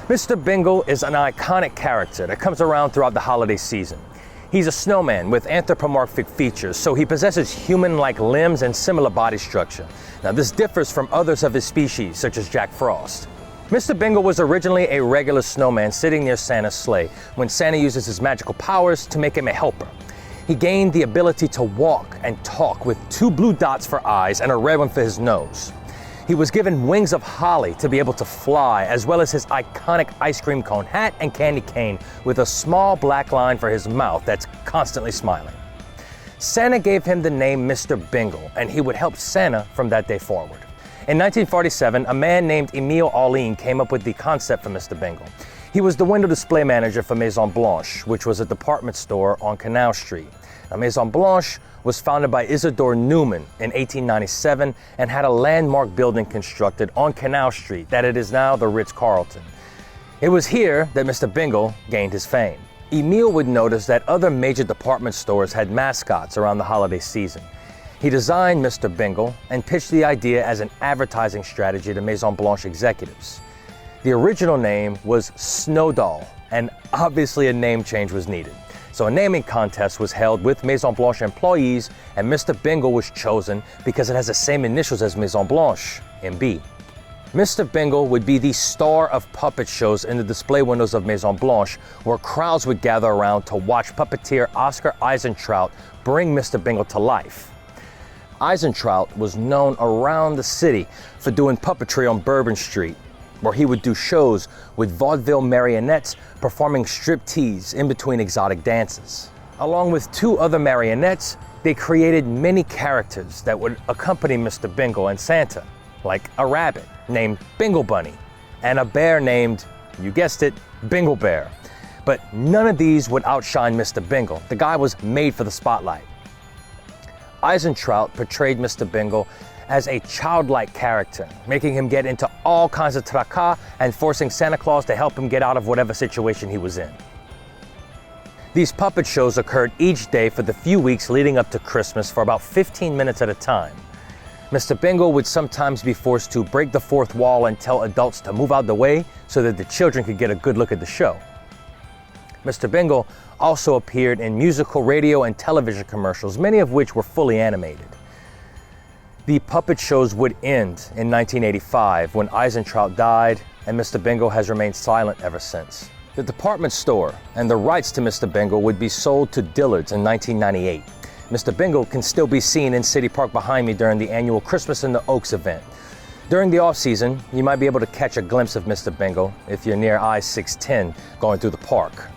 Mr. Bingle is an iconic character that comes around throughout the holiday season. He's a snowman with anthropomorphic features, so he possesses human-like limbs and similar body structure. Now, this differs from others of his species, such as Jack Frost. Mr. Bingle was originally a regular snowman sitting near Santa's sleigh when Santa uses his magical powers to make him a helper. He gained the ability to walk and talk with 2 blue dots for eyes and a red one for his nose. He was given wings of holly to be able to fly, as well as his iconic ice cream cone hat and candy cane with a small black line for his mouth that's constantly smiling. Santa gave him the name Mr. Bingle, and he would help Santa from that day forward. In 1947, a man named Emile Allin came up with the concept for Mr. Bingle. He was the window display manager for Maison Blanche, which was a department store on Canal Street. Now, Maison Blanche was founded by Isidore Newman in 1897 and had a landmark building constructed on Canal Street that it is now the Ritz-Carlton. It was here that Mr. Bingle gained his fame. Emile would notice that other major department stores had mascots around the holiday season. He designed Mr. Bingle and pitched the idea as an advertising strategy to Maison Blanche executives. The original name was Snowdoll, and obviously a name change was needed. So a naming contest was held with Maison Blanche employees, and Mr. Bingle was chosen because it has the same initials as Maison Blanche, MB. Mr. Bingle would be the star of puppet shows in the display windows of Maison Blanche, where crowds would gather around to watch puppeteer Oscar Eisentraut bring Mr. Bingle to life. Eisentraut was known around the city for doing puppetry on Bourbon Street, where he would do shows with vaudeville marionettes performing striptease in between exotic dances. Along with 2 other marionettes, they created many characters that would accompany Mr. Bingle and Santa, like a rabbit named Bingle Bunny and a bear named, you guessed it, Bingle Bear. But none of these would outshine Mr. Bingle. The guy was made for the spotlight. Eisentraut portrayed Mr. Bingle as a childlike character, making him get into all kinds of tracas and forcing Santa Claus to help him get out of whatever situation he was in. These puppet shows occurred each day for the few weeks leading up to Christmas for about 15 minutes at a time. Mr. Bingle would sometimes be forced to break the 4th wall and tell adults to move out the way so that the children could get a good look at the show. Mr. Bingle also appeared in musical, radio, and television commercials, many of which were fully animated. The puppet shows would end in 1985 when Eisentraut died, and Mr. Bingle has remained silent ever since. The department store and the rights to Mr. Bingle would be sold to Dilliards in 1998. Mr. Bingle can still be seen in City Park behind me during the annual Christmas in the Oaks event. During the off-season, you might be able to catch a glimpse of Mr. Bingle if you're near I-610 going through the park.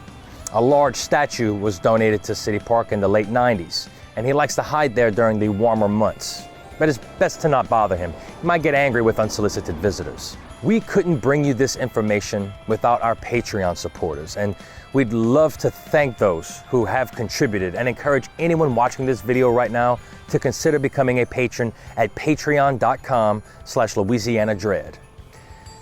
A large statue was donated to City Park in the late 90s, and he likes to hide there during the warmer months. But it's best to not bother him. He might get angry with unsolicited visitors. We couldn't bring you this information without our Patreon supporters, and we'd love to thank those who have contributed and encourage anyone watching this video right now to consider becoming a patron at patreon.com/LouisianaDread.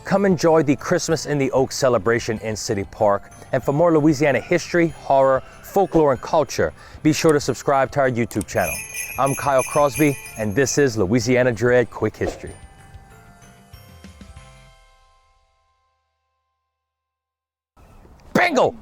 Come enjoy the Christmas in the Oaks celebration in City Park, and for more Louisiana history, horror, folklore, and culture, be sure to subscribe to our YouTube channel. I'm Kyle Crosby, and this is Louisiana Dread Quick History. Bingle!